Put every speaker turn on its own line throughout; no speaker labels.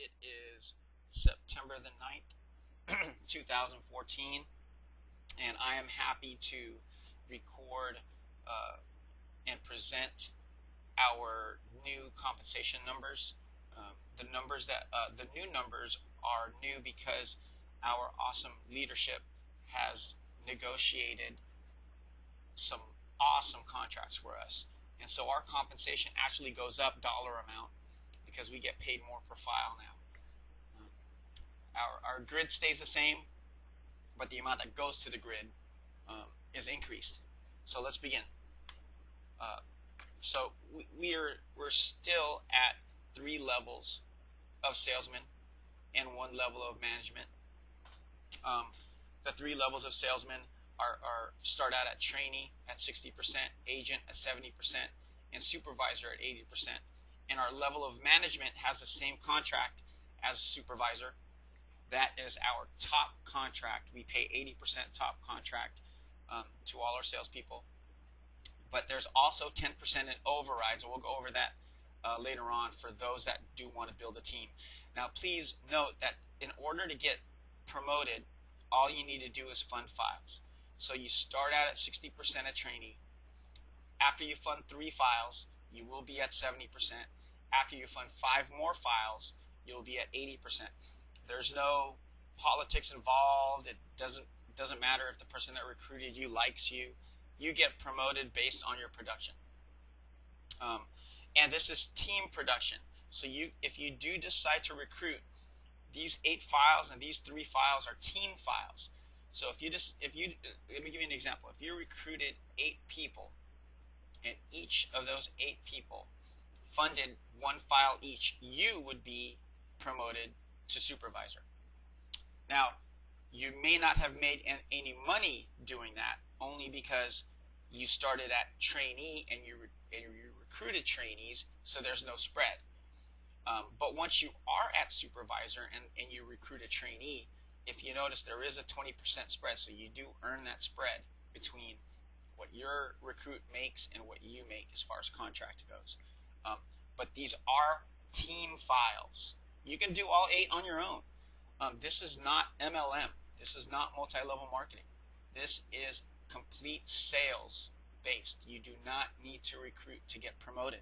It is September the 9th, 2014, and I am happy to record and present our new compensation numbers. The new numbers are new because our awesome leadership has negotiated some awesome contracts for us, and so our compensation actually goes up dollar amount because we get paid more per file now. Our grid stays the same, but the amount that goes to the grid is increased. So let's begin. So we're still at 3 levels of salesman and 1 level of management. The 3 levels of salesman start out at trainee at 60%, agent at 70%, and supervisor at 80%. And our level of management has the same contract as supervisor. That is our top contract. We pay 80% top contract to all our salespeople. But there's also 10% in overrides, and we'll go over that later on for those that do want to build a team. Now, please note that in order to get promoted, all you need to do is fund files. So you start out at 60% a trainee. After you fund 3 files, you will be at 70%. After you fund 5 more files, you'll be at 80%. There's no politics involved. It doesn't matter if the person that recruited you likes you. You get promoted based on your production. And this is team production. So if you do decide to recruit, these 8 files and these 3 files are team files. So let me give you an example. If you recruited 8 people, and each of those 8 people funded 1 file each, you would be promoted to supervisor. Now, you may not have made any money doing that, only because you started at trainee and you recruited trainees, so there's no spread. But once you are at supervisor and you recruit a trainee, if you notice, there is a 20% spread, so you do earn that spread between what your recruit makes and what you make as far as contract goes. But these are team files. You can do all 8 on your own. This is not MLM. This is not multi-level marketing. This is complete sales based. You do not need to recruit to get promoted.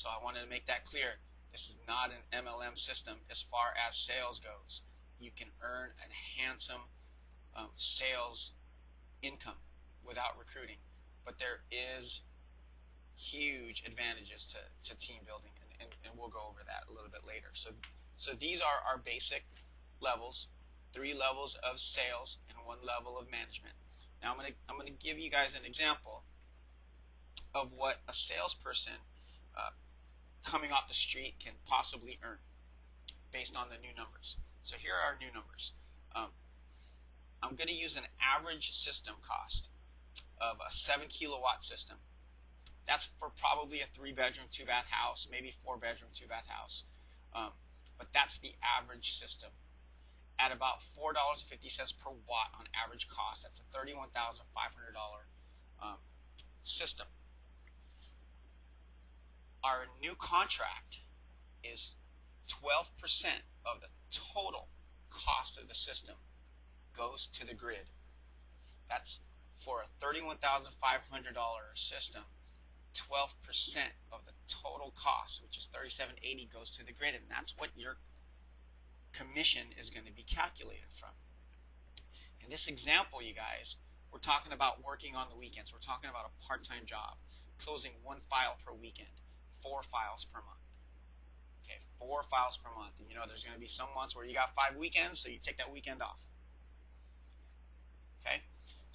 So I wanted to make that clear. This is not an MLM system as far as sales goes. You can earn a handsome sales income without recruiting, but there is huge advantages to team building, and we'll go over that a little bit later. So these are our basic levels: 3 levels of sales and 1 level of management. Now I'm gonna give you guys an example of what a salesperson coming off the street can possibly earn based on the new numbers. So here are our new numbers. I'm going to use an average system cost of a 7 kilowatt system. That's for probably a 3-bedroom, 2-bath house, maybe 4-bedroom, 2-bath house. But that's the average system. At about $4.50 per watt on average cost, that's a $31,500 system. Our new contract is 12% of the total cost of the system goes to the grid. That's for a $31,500 system. 12% of the total cost, which is $3,780, goes to the grid, and that's what your commission is going to be calculated from. In this example, you guys, we're talking about working on the weekends. We're talking about a part-time job, closing 1 file per weekend, 4 files per month. Okay, 4 files per month. And you know, there's going to be some months where you got 5 weekends, so you take that weekend off. Okay,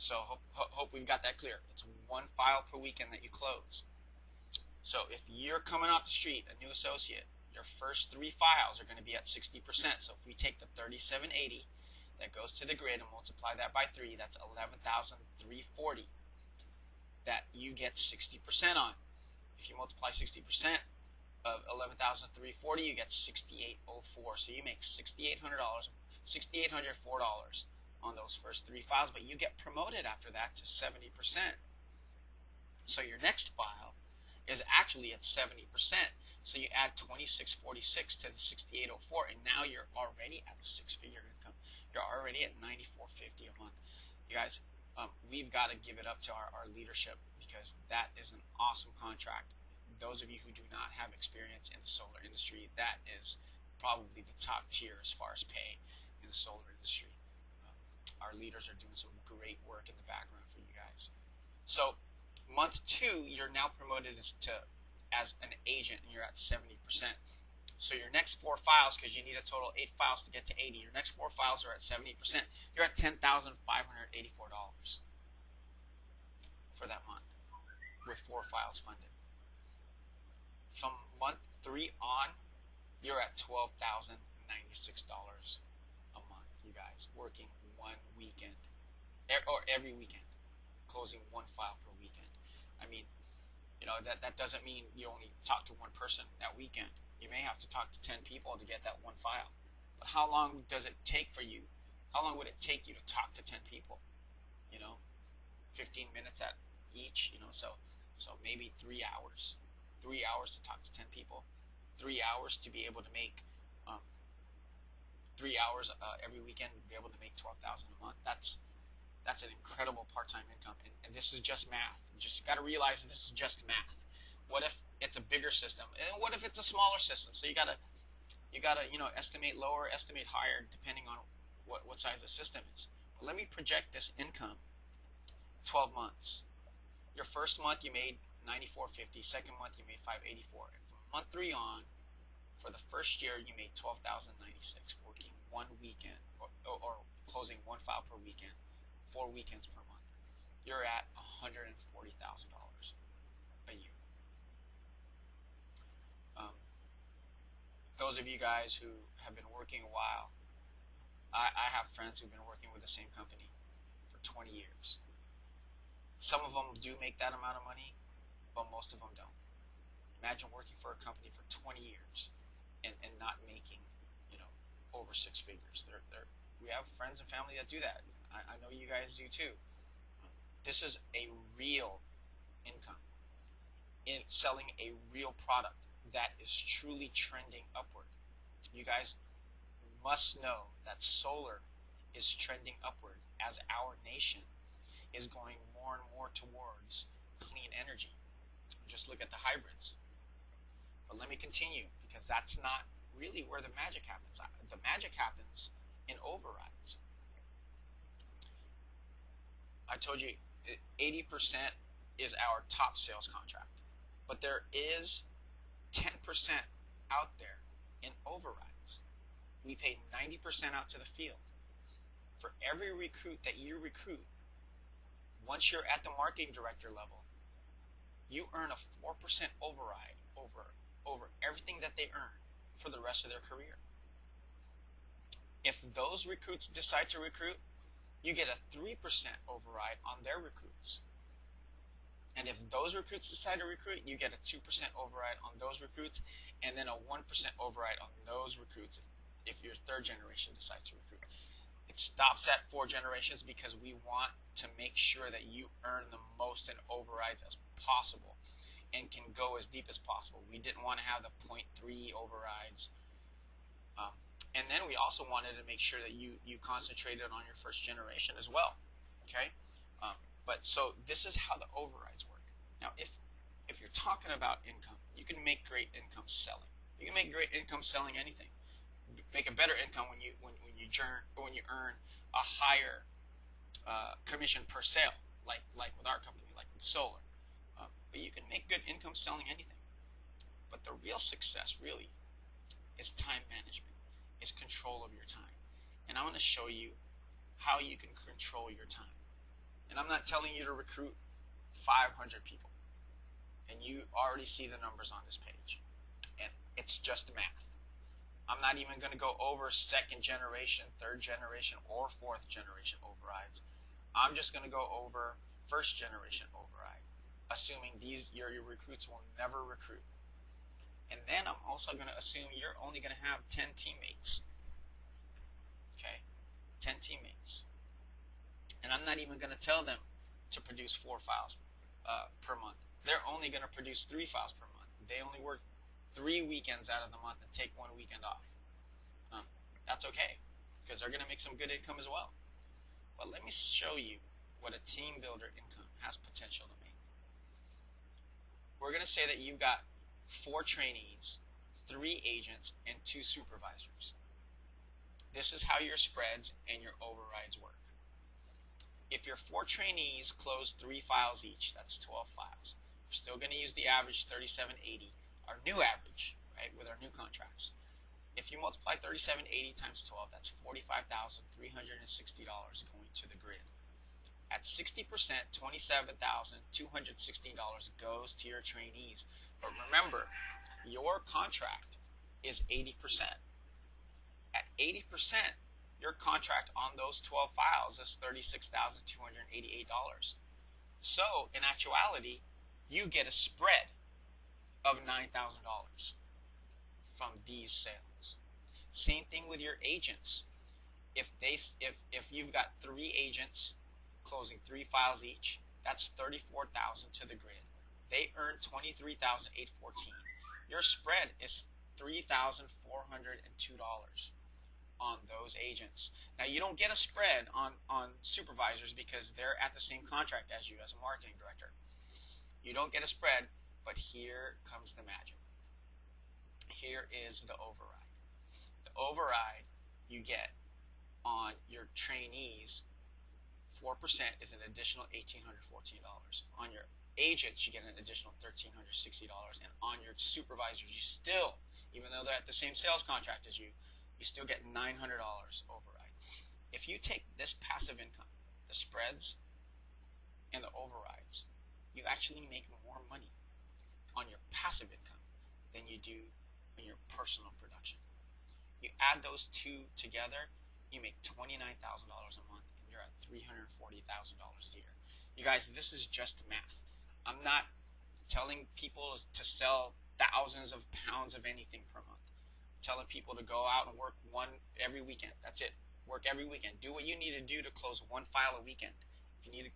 so hope we've got that clear. It's 1 file per weekend that you close. So if you're coming off the street, a new associate, your first 3 files are going to be at 60%. So if we take the $3,780 that goes to the grid and multiply that by 3, that's $11,340 that you get 60% on. If you multiply 60% of $11,340, you get $6,804. So you make $6,804 on those first 3 files, but you get promoted after that to 70%. So your next file is actually at 70%. So you add 2646 to the 6804, and now you're already at a six-figure income. You're already at 9450 a month. You guys, we've got to give it up to our leadership, because that is an awesome contract. Those of you who do not have experience in the solar industry, that is probably the top tier as far as pay in the solar industry. Our leaders are doing some great work in the background for you guys. So month 2, you're now promoted as an agent, and you're at 70%. So your next 4 files, because you need a total 8 files to get to 80, your next 4 files are at 70%. You're at $10,584 for that month with 4 files funded. From month 3 on, you're at $12,096 a month, you guys, working one weekend, or every weekend, closing 1 file per weekend. I mean, you know, that doesn't mean you only talk to 1 person that weekend. You may have to talk to 10 people to get that 1 file. But how long does it take for you? How long would it take you to talk to 10 people? You know, 15 minutes at each, you know, so maybe 3 hours. 3 hours to talk to 10 people. 3 hours to be able to make 3 hours every weekend, be able to make $12,000 a month. That's an incredible part-time income, and this is just math. You just got to realize that this is just math. What if it's a bigger system, and what if it's a smaller system? So you gotta estimate lower, estimate higher, depending on what size the system is. But let me project this income 12 months. Your first month you made $94.50. Second month you made $584. And from month 3 on, for the first year you made $12,096, working 1 weekend or closing 1 file per weekend, 4 weekends per month. You're at $140,000 a year. Those of you guys who have been working a while, I have friends who've been working with the same company for 20 years. Some of them do make that amount of money, but most of them don't. Imagine working for a company for 20 years and not making, over 6 figures. We have friends and family that do that. I know you guys do too. This is a real income in selling a real product that is truly trending upward. You guys must know that solar is trending upward as our nation is going more and more towards clean energy. Just look at the hybrids. But let me continue, because that's not really where the magic happens. The magic happens in overrides. I told you 80% is our top sales contract, but there is 10% out there in overrides. We pay 90% out to the field. For every recruit that you recruit, once you're at the marketing director level, you earn a 4% override over everything that they earn for the rest of their career. If those recruits decide to recruit, you get a 3% override on their recruits. And if those recruits decide to recruit, you get a 2% override on those recruits, and then a 1% override on those recruits if your 3rd generation decides to recruit. It stops at 4 generations because we want to make sure that you earn the most in overrides as possible and can go as deep as possible. We didn't want to have the 0.3 overrides. And then we also wanted to make sure that you concentrated on your 1st generation as well. Okay? But so this is how the overrides work. Now, if you're talking about income, you can make great income selling. You can make great income selling anything. Make a better income when you earn a higher commission per sale, like with our company, like with solar. But you can make good income selling anything. But the real success really is time management, is control of your time. And I'm going to show you how you can control your time. And I'm not telling you to recruit 500 people. And you already see the numbers on this page. And it's just math. I'm not even going to go over 2nd generation, 3rd generation, or 4th generation overrides. I'm just going to go over 1st generation override, assuming your recruits will never recruit. And then I'm also going to assume you're only going to have 10 teammates. Okay? 10 teammates. And I'm not even going to tell them to produce 4 files per month. they're only going to produce 3 files per month. They only work 3 weekends out of the month and take 1 weekend off. That's okay, because they're going to make some good income as well. But let me show you what a team builder income has potential to make. We're going to say that you've got 4 trainees, 3 agents, and 2 supervisors. This is how your spreads and your overrides work. If your 4 trainees close 3 files each, that's 12 files. We're still going to use the average 3780, our new average, right, with our new contracts. If you multiply 3780 times 12, that's $45,360 going to the grid. At 60%, $27,260 goes to your trainees. But remember, your contract is 80%. At 80%, your contract on those 12 files is $36,288. So, in actuality, you get a spread of $9,000 from these sales. Same thing with your agents. If you've got 3 agents closing 3 files each, that's $34,000 to the grid. They earn $23,814. Your spread is $3,402 on those agents. Now, you don't get a spread on supervisors because they're at the same contract as you as a marketing director. You don't get a spread, but here comes the magic. Here is the override. The override you get on your trainees, 4% is an additional $1,814. On your agents, you get an additional $1,360. And on your supervisors, you still, even though they're at the same sales contract as you, you still get $900 override. If you take this passive income, the spreads and the overrides, you actually make more money on your passive income than you do on your personal production. You add those 2 together, you make $29,000 a month, and you're at $340,000 a year. You guys, this is just math. I'm not telling people to sell thousands of pounds of anything per month. I'm telling people to go out and work every weekend. That's it. Work every weekend. Do what you need to do to close 1 file a weekend. If you need to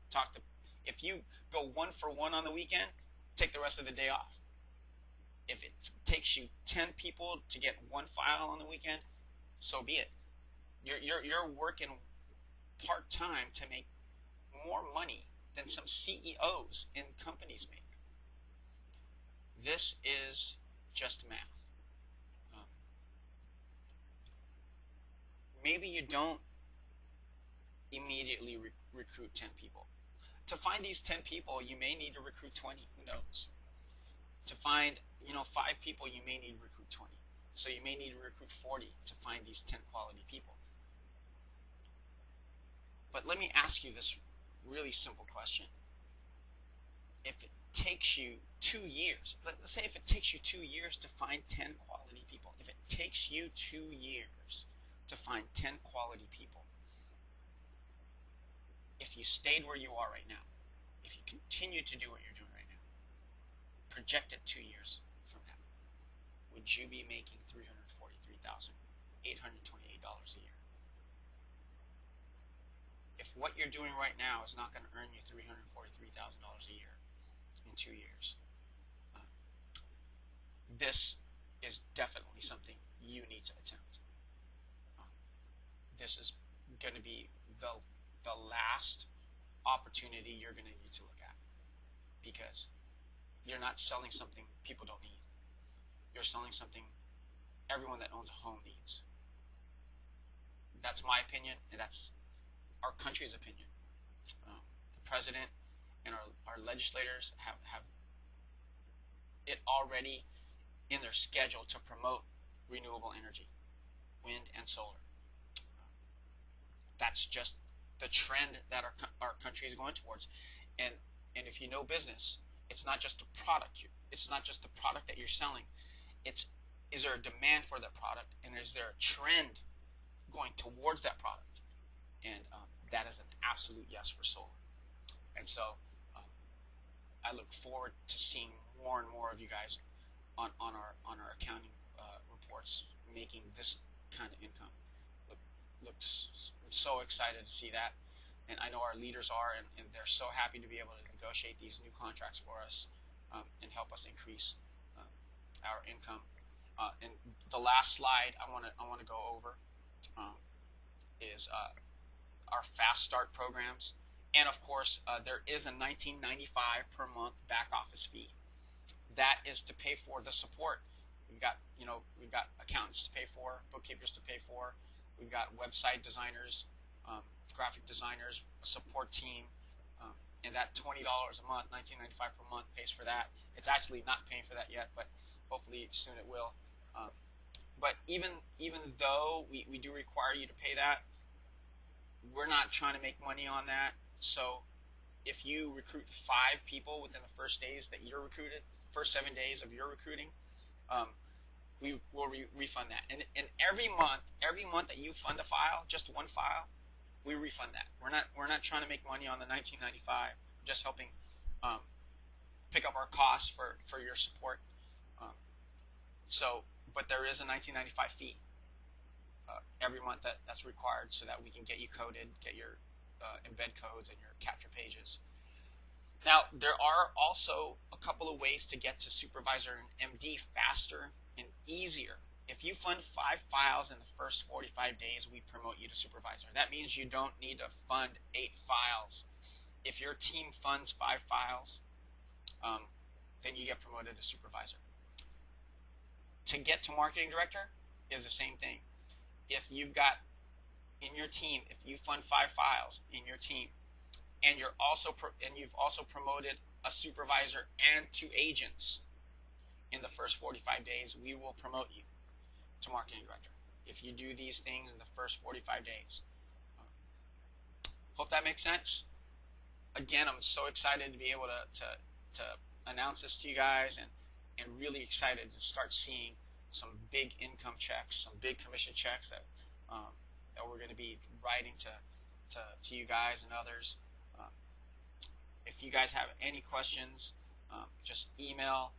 if you go 1 for 1 on the weekend, take the rest of the day off. If it takes you 10 people to get 1 file on the weekend, so be it. You're working part-time to make more money than some CEOs in companies make. This is just math. Maybe you don't immediately recruit 10 people. To find these 10 people, you may need to recruit 20. Who knows? To find 5 people, you may need to recruit 20. So you may need to recruit 40 to find these 10 quality people. But let me ask you this really simple question. If it takes you 2 years, let's say if it takes you 2 years to find 10 quality people, if it takes you 2 years to find 10 quality people, if you stayed where you are right now, if you continue to do what you're doing right now, projected 2 years from now, would you be making $343,828 a year? If what you're doing right now is not going to earn you $343,000 a year in 2 years, this is definitely something you need to attempt. This is going to be the last opportunity you're going to need to look at, because you're not selling something people don't need. You're selling something everyone that owns a home needs. That's my opinion, and that's our country's opinion. The president and our legislators have it already in their schedule to promote renewable energy, wind and solar. That's just the trend that our country is going towards. And if you know business, it's not just a product. It's not just the product that you're selling. Is there a demand for that product, and is there a trend going towards that product? And that is an absolute yes for solar. And so I look forward to seeing more and more of you guys on our accounting reports making this kind of income. I'm so excited to see that, and I know our leaders are, and they're so happy to be able to negotiate these new contracts for us. and help us increase our income. And the last slide I want to go over is our fast start programs. And of course, there is a $19.95 per month back office fee. That is to pay for the support. We've got accountants to pay for, bookkeepers to pay for. We've got website designers, graphic designers, a support team, and that $20 a month, $19.95 per month, pays for that. It's actually not paying for that yet, but hopefully soon it will. But even though we do require you to pay that, we're not trying to make money on that. So if you recruit 5 people within the first days that you're recruited, first 7 days of your recruiting, we will refund that. And every month that you fund a file, just one file, we refund that. We're not trying to make money on the $19.95. We're just helping pick up our costs for your support. But there is a $19.95 fee every month that's required so that we can get you coded, get your embed codes and your capture pages. Now, there are also a couple of ways to get to supervisor and MD faster and easier. If you fund 5 files in the first 45 days, we promote you to supervisor. That means you don't need to fund 8 files. If your team funds 5 files, then you get promoted to supervisor. To get to marketing director is the same thing. If you've got in your team, if you fund 5 files in your team, and you've also promoted a supervisor and 2 agents in the first 45 days, we will promote you to marketing director if you do these things in the first 45 days. Hope that makes sense. Again, I'm so excited to be able to announce this to you guys, and really excited to start seeing some big income checks, some big commission checks that we're going to be writing to you guys and others. If you guys have any questions, just email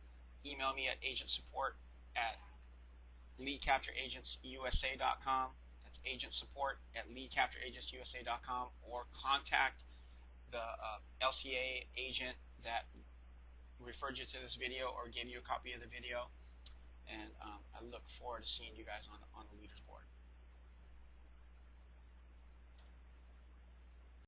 me at agentsupport@leadcaptureagentsusa.com. That's agentsupport@leadcaptureagentsusa.com, or contact the LCA agent that referred you to this video or gave you a copy of the video. And I look forward to seeing you guys on the leaders board.